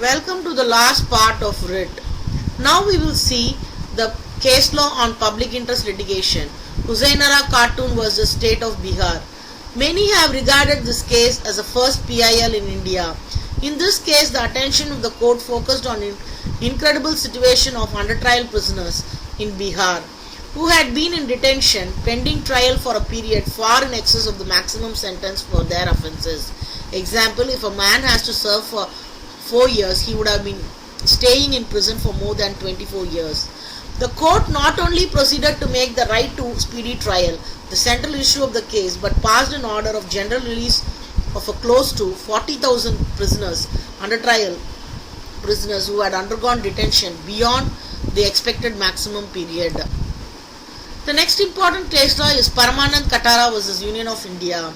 Welcome to the last part of writ. Now we will see the case law on public interest litigation, Husainara Cartoon vs. State of Bihar. Many have regarded this case as the first PIL in India. In this case, the attention of the court focused on an incredible situation of under trial prisoners in Bihar who had been in detention pending trial for a period far in excess of the maximum sentence for their offences. Example, if a man has to serve for 4 years, he would have been staying in prison for more than 24 years. The court not only proceeded to make the right to speedy trial the central issue of the case, but passed an order of general release of a close to 40,000 prisoners under trial prisoners who had undergone detention beyond the expected maximum period. The next important case law is Paramanand Katara vs. Union of India.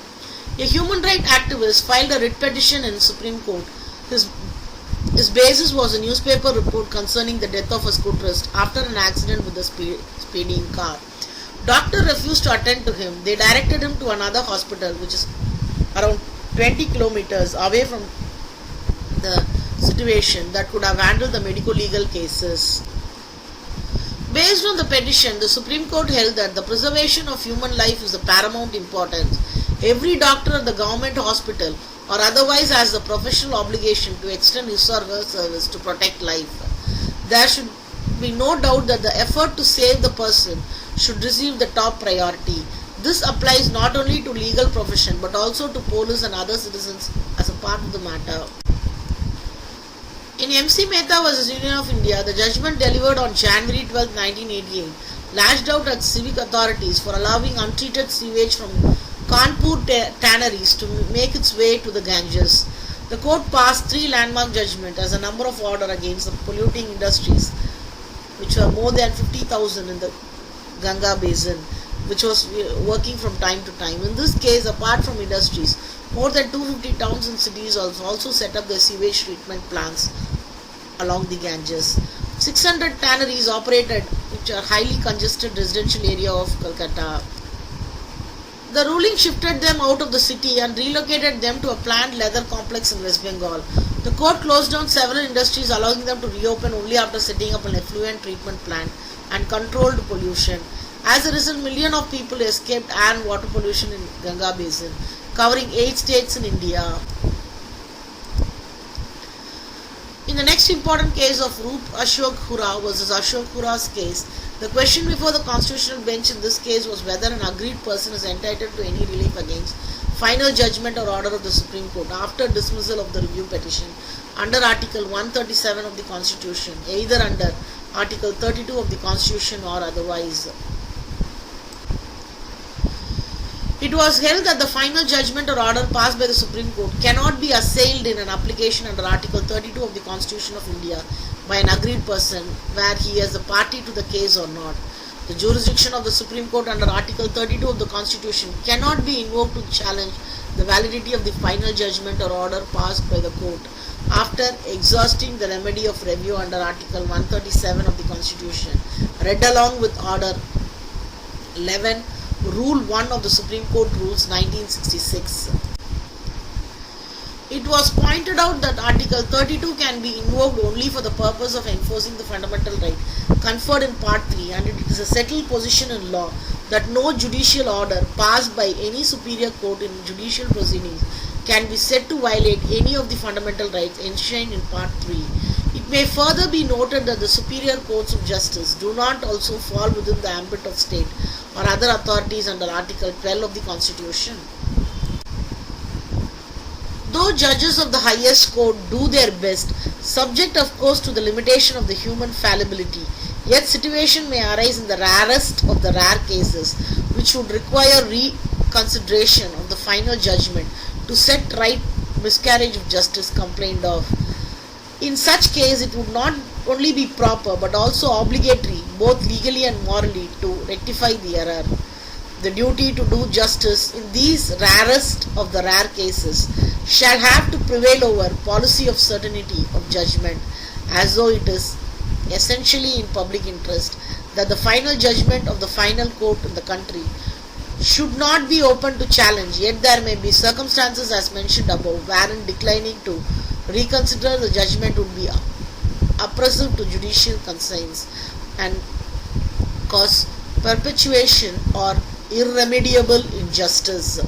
A human rights activist filed a writ petition in Supreme Court. His basis was a newspaper report concerning the death of a scooterist after an accident with a speeding car. Doctor refused to attend to him. They directed him to another hospital which is around 20 kilometers away from the situation that could have handled the medical legal cases. Based on the petition, the Supreme Court held that the preservation of human life is of paramount importance. Every doctor at the government hospital or otherwise has the professional obligation to extend his or her service to protect life. There should be no doubt that the effort to save the person should receive the top priority. This applies not only to legal profession but also to police and other citizens as a part of the matter. In MC Mehta vs. Union of India, the judgment delivered on January 12, 1988 lashed out at civic authorities for allowing untreated sewage from Kanpur tanneries to make its way to the Ganges. The court passed 3 landmark judgments as a number of order against the polluting industries, which were more than 50,000 in the Ganga basin, which was working from time to time. In this case, apart from industries, more than 250 towns and cities also set up their sewage treatment plants along the Ganges. 600 tanneries operated, which are highly congested residential area of Calcutta. The ruling shifted them out of the city and relocated them to a planned leather complex in West Bengal. The court closed down several industries, allowing them to reopen only after setting up an effluent treatment plant and controlled pollution. As a result, millions of people escaped air and water pollution in Ganga basin, covering 8 states in India. In the next important case of Roop Ashok Hura vs. Ashok Hura's case, the question before the constitutional bench in this case was whether an aggrieved person is entitled to any relief against final judgment or order of the Supreme Court after dismissal of the review petition under Article 137 of the Constitution, either under Article 32 of the Constitution or otherwise. It was held that the final judgment or order passed by the Supreme Court cannot be assailed in an application under Article 32 of the Constitution of India by an aggrieved person, where he is a party to the case or not. The jurisdiction of the Supreme Court under Article 32 of the Constitution cannot be invoked to challenge the validity of the final judgment or order passed by the court after exhausting the remedy of review under Article 137 of the Constitution, read along with Order 11, Rule 1 of the Supreme Court Rules 1966. It was pointed out that Article 32 can be invoked only for the purpose of enforcing the fundamental right conferred in Part 3, and it is a settled position in law that no judicial order passed by any superior court in judicial proceedings can be said to violate any of the fundamental rights enshrined in Part 3. It may further be noted that the superior courts of justice do not also fall within the ambit of state or other authorities under Article 12 of the Constitution. Though judges of the highest court do their best, subject of course to the limitation of the human fallibility, yet situation may arise in the rarest of the rare cases which would require reconsideration of the final judgment to set right miscarriage of justice complained of. In such case, it would not only be proper but also obligatory, both legally and morally, to rectify the error. The duty to do justice in these rarest of the rare cases shall have to prevail over policy of certainty of judgment, as though it is essentially in public interest that the final judgment of the final court in the country should not be open to challenge, yet there may be circumstances as mentioned above wherein declining to reconsider the judgment would be oppressive to judicial conscience and cause perpetuation or irremediable injustice.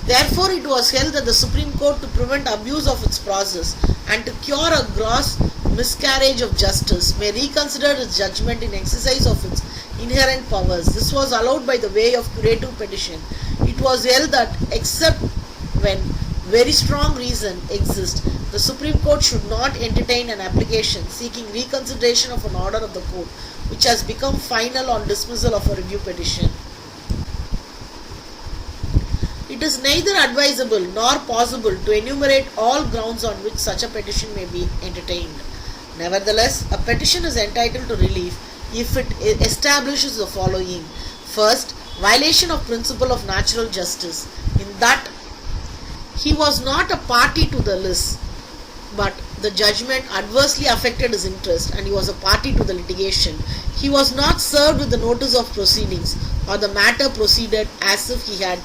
Therefore, it was held that the Supreme Court, to prevent abuse of its process and to cure a gross miscarriage of justice, may reconsider its judgment in exercise of its inherent powers. This was allowed by the way of curative petition. It was held that except when very strong reason exists, the Supreme Court should not entertain an application seeking reconsideration of an order of the court which has become final on dismissal of a review petition. It is neither advisable nor possible to enumerate all grounds on which such a petition may be entertained. Nevertheless, a petition is entitled to relief if it establishes the following. First, violation of principle of natural justice, in that he was not a party to the list, but the judgment adversely affected his interest and he was a party to the litigation. He was not served with the notice of proceedings, or the matter proceeded as if he had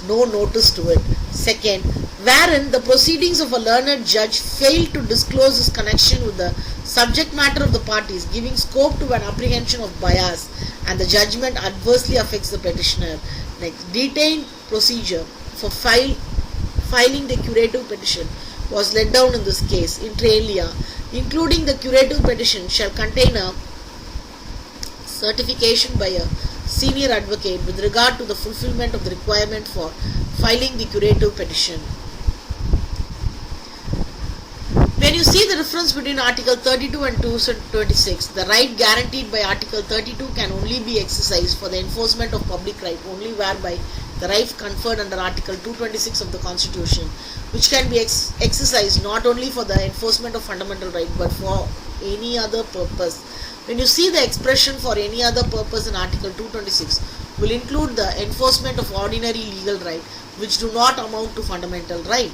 no notice to it. Second, wherein the proceedings of a learned judge failed to disclose his connection with the subject matter of the parties, giving scope to an apprehension of bias, and the judgment adversely affects the petitioner. Next, detailed procedure for filing the curative petition was laid down in this case, inter alia, including the curative petition shall contain a certification by a senior advocate with regard to the fulfillment of the requirement for filing the curative petition. When you see the difference between Article 32 and 226, the right guaranteed by Article 32 can only be exercised for the enforcement of public right only whereby the right conferred under Article 226 of the Constitution, which can be exercised not only for the enforcement of fundamental right but for any other purpose. When you see the expression for any other purpose in Article 226 will include the enforcement of ordinary legal right which do not amount to fundamental right.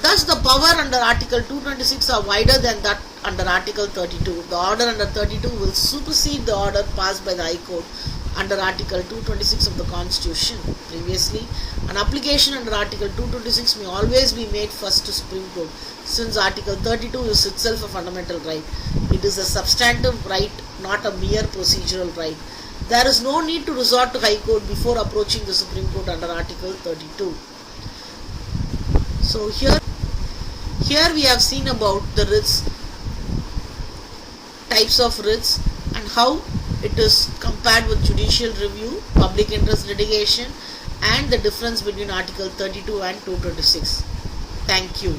Thus, the power under Article 226 are wider than that under Article 32. The order under 32 will supersede the order passed by the High Court under Article 226 of the Constitution. Previously, an application under Article 226 may always be made first to Supreme Court, since Article 32 is itself a fundamental right. It is a substantive right, not a mere procedural right. There is no need to resort to High Court before approaching the Supreme Court under Article 32. So here we have seen about the writs, types of writs, and how it is compared with judicial review, public interest litigation, and the difference between Article 32 and 226. Thank you.